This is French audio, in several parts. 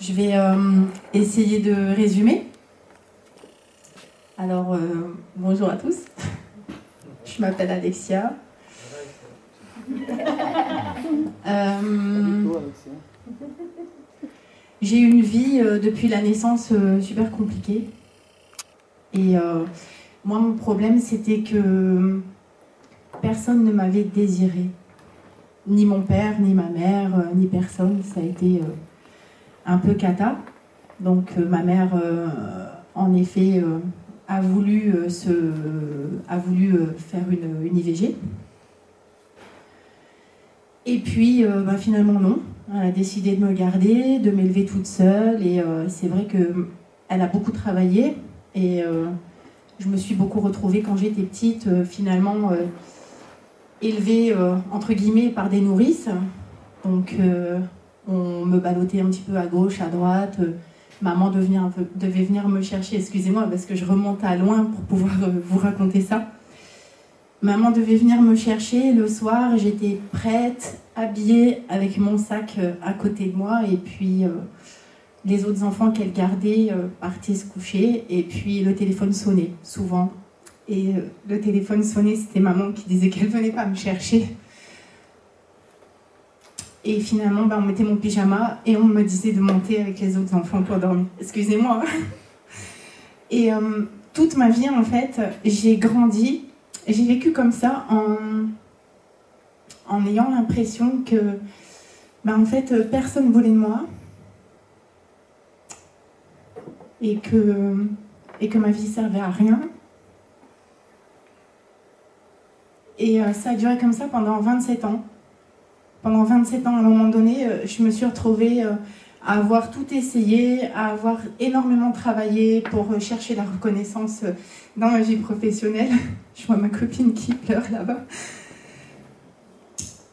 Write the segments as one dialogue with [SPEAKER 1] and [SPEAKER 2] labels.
[SPEAKER 1] Je vais essayer de résumer. Alors, bonjour à tous. Je m'appelle Alexia. J'ai eu une vie depuis la naissance super compliquée. Et moi, mon problème, c'était que personne ne m'avait désiré. Ni mon père, ni ma mère, ni personne. Ça a été un peu cata. Donc ma mère, en effet, a voulu faire une IVG. Et puis, finalement, non. Elle a décidé de me garder, de m'élever toute seule. Et c'est vrai qu'elle a beaucoup travaillé. Et je me suis beaucoup retrouvée quand j'étais petite, finalement, élevée, entre guillemets, par des nourrices. Donc, on me ballottait un petit peu à gauche, à droite. Maman devait venir me chercher, excusez-moi, parce que je remonte à loin pour pouvoir vous raconter ça. Maman devait venir me chercher le soir, j'étais prête, habillée, avec mon sac à côté de moi, et puis les autres enfants qu'elle gardait partaient se coucher, et puis le téléphone sonnait, souvent. Et le téléphone sonnait, c'était maman qui disait qu'elle venait pas me chercher. Et finalement, on mettait mon pyjama et on me disait de monter avec les autres enfants pour dormir. Excusez-moi. Et toute ma vie, en fait, j'ai grandi, j'ai vécu comme ça en ayant l'impression que, en fait, personne voulait de moi. Et que ma vie servait à rien. Et ça a duré comme ça pendant 27 ans. Pendant 27 ans, à un moment donné, je me suis retrouvée à avoir tout essayé, à avoir énormément travaillé pour chercher la reconnaissance dans ma vie professionnelle. Je vois ma copine qui pleure là-bas.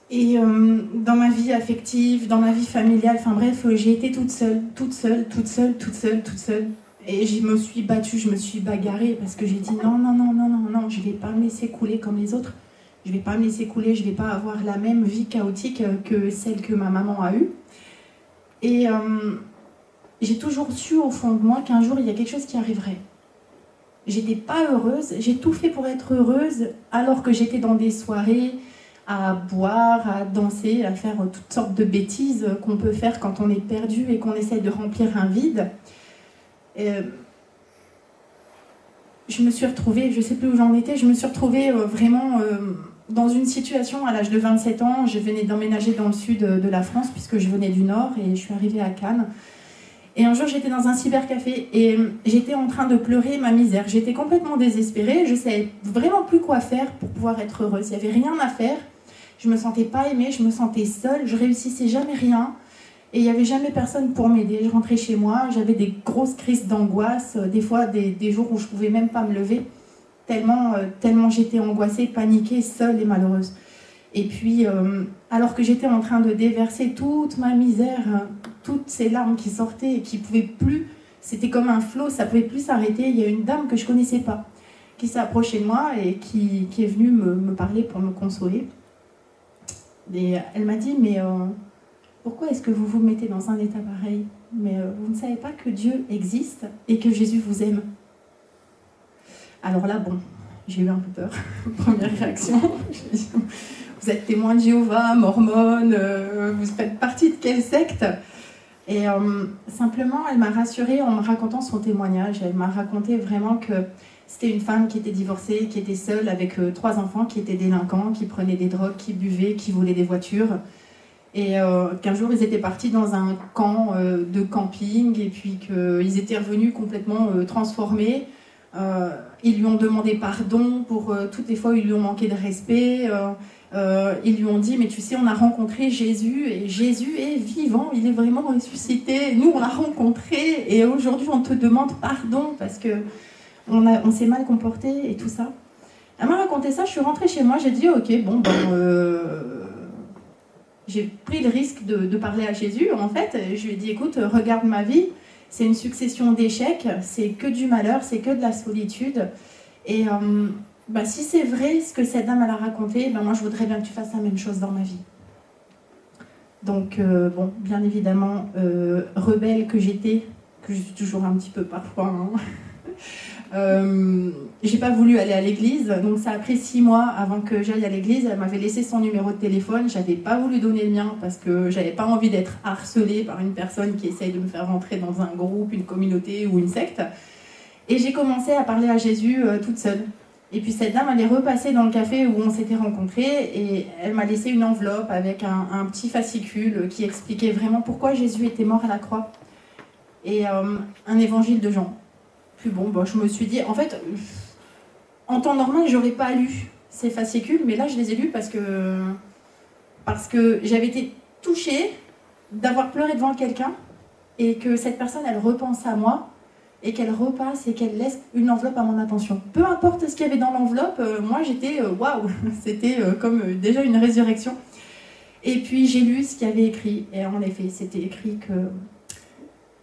[SPEAKER 1] Et dans ma vie affective, dans ma vie familiale, enfin bref, j'ai été toute seule. Et je me suis battue, je me suis bagarrée parce que j'ai dit non, je ne vais pas me laisser couler comme les autres. Je ne vais pas me laisser couler, je ne vais pas avoir la même vie chaotique que celle que ma maman a eue. Et j'ai toujours su au fond de moi qu'un jour, il y a quelque chose qui arriverait. J'étais pas heureuse, j'ai tout fait pour être heureuse, alors que j'étais dans des soirées à boire, à danser, à faire toutes sortes de bêtises qu'on peut faire quand on est perdu et qu'on essaie de remplir un vide. Je me suis retrouvée, je ne sais plus où j'en étais, je me suis retrouvée vraiment dans une situation à l'âge de 27 ans. Je venais d'emménager dans le sud de la France puisque je venais du nord et je suis arrivée à Cannes. Et un jour, j'étais dans un cybercafé et j'étais en train de pleurer ma misère. J'étais complètement désespérée, je ne savais vraiment plus quoi faire pour pouvoir être heureuse. Il n'y avait rien à faire, je ne me sentais pas aimée, je me sentais seule, je réussissais jamais rien. Et il n'y avait jamais personne pour m'aider. Je rentrais chez moi, j'avais des grosses crises d'angoisse, des fois des jours où je ne pouvais même pas me lever, tellement j'étais angoissée, paniquée, seule et malheureuse. Et puis, alors que j'étais en train de déverser toute ma misère, toutes ces larmes qui sortaient et qui ne pouvaient plus, c'était comme un flot, ça ne pouvait plus s'arrêter, il y a une dame que je ne connaissais pas, qui s'est approchée de moi et qui est venue me parler pour me consoler. Et elle m'a dit, mais... pourquoi est-ce que vous vous mettez dans un état pareil? Mais vous ne savez pas que Dieu existe et que Jésus vous aime. Alors là, bon, j'ai eu un peu peur. Première réaction. Vous êtes témoin de Jéhovah, mormone, vous faites partie de quelle secte? Et simplement, elle m'a rassurée en me racontant son témoignage. Elle m'a raconté vraiment que c'était une femme qui était divorcée, qui était seule avec 3 enfants, qui étaient délinquants, qui prenaient des drogues, qui buvaient, qui volaient des voitures. Et qu'un jour, ils étaient partis dans un camp de camping et puis qu'ils étaient revenus complètement transformés. Ils lui ont demandé pardon pour toutes les fois où ils lui ont manqué de respect. Ils lui ont dit, mais tu sais, on a rencontré Jésus et Jésus est vivant, il est vraiment ressuscité. Nous, on l'a rencontré et aujourd'hui, on te demande pardon parce qu'on s'est mal comporté et tout ça. Elle m'a raconté ça, je suis rentrée chez moi, j'ai dit, ok, bon, j'ai pris le risque de parler à Jésus. En fait, je lui ai dit, écoute, regarde ma vie, c'est une succession d'échecs, c'est que du malheur, c'est que de la solitude. Et si c'est vrai ce que cette dame elle a raconté, moi je voudrais bien que tu fasses la même chose dans ma vie. Donc, bon, bien évidemment, rebelle que j'étais, que je suis toujours un petit peu parfois, j'ai pas voulu aller à l'église, donc ça a pris 6 mois avant que j'aille à l'église. Elle m'avait laissé son numéro de téléphone, j'avais pas voulu donner le mien parce que j'avais pas envie d'être harcelée par une personne qui essaye de me faire rentrer dans un groupe, une communauté ou une secte. Et j'ai commencé à parler à Jésus toute seule. Et puis cette dame, elle est repassée dans le café où on s'était rencontrés et elle m'a laissé une enveloppe avec un petit fascicule qui expliquait vraiment pourquoi Jésus était mort à la croix. Et un évangile de Jean. Puis bon, je me suis dit, en fait, en temps normal, j'aurais pas lu ces fascicules, mais là, je les ai lus parce que j'avais été touchée d'avoir pleuré devant quelqu'un et que cette personne, elle repense à moi et qu'elle repasse et qu'elle laisse une enveloppe à mon attention. Peu importe ce qu'il y avait dans l'enveloppe, moi, j'étais waouh, c'était comme déjà une résurrection. Et puis, j'ai lu ce qu'il y avait écrit et en effet, c'était écrit que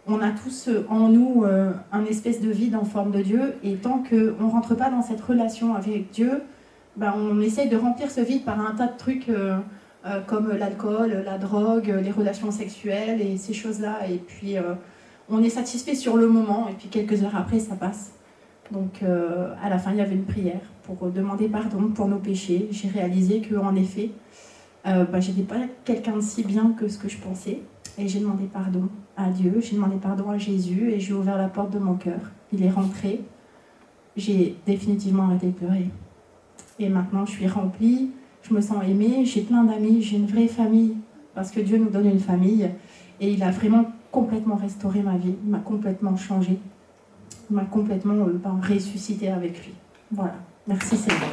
[SPEAKER 1] on a tous en nous un espèce de vide en forme de Dieu, et tant qu'on ne rentre pas dans cette relation avec Dieu, on essaye de remplir ce vide par un tas de trucs comme l'alcool, la drogue, les relations sexuelles et ces choses-là. Et puis on est satisfait sur le moment, et puis quelques heures après, ça passe. Donc à la fin, il y avait une prière pour demander pardon pour nos péchés. J'ai réalisé qu'en effet, je n'étais pas quelqu'un de si bien que ce que je pensais. Et j'ai demandé pardon à Dieu, j'ai demandé pardon à Jésus et j'ai ouvert la porte de mon cœur. Il est rentré, j'ai définitivement arrêté de pleurer. Et maintenant, je suis remplie, je me sens aimée, j'ai plein d'amis, j'ai une vraie famille, parce que Dieu nous donne une famille. Et il a vraiment complètement restauré ma vie, il m'a complètement changée, il m'a complètement ressuscité avec lui. Voilà, merci Seigneur.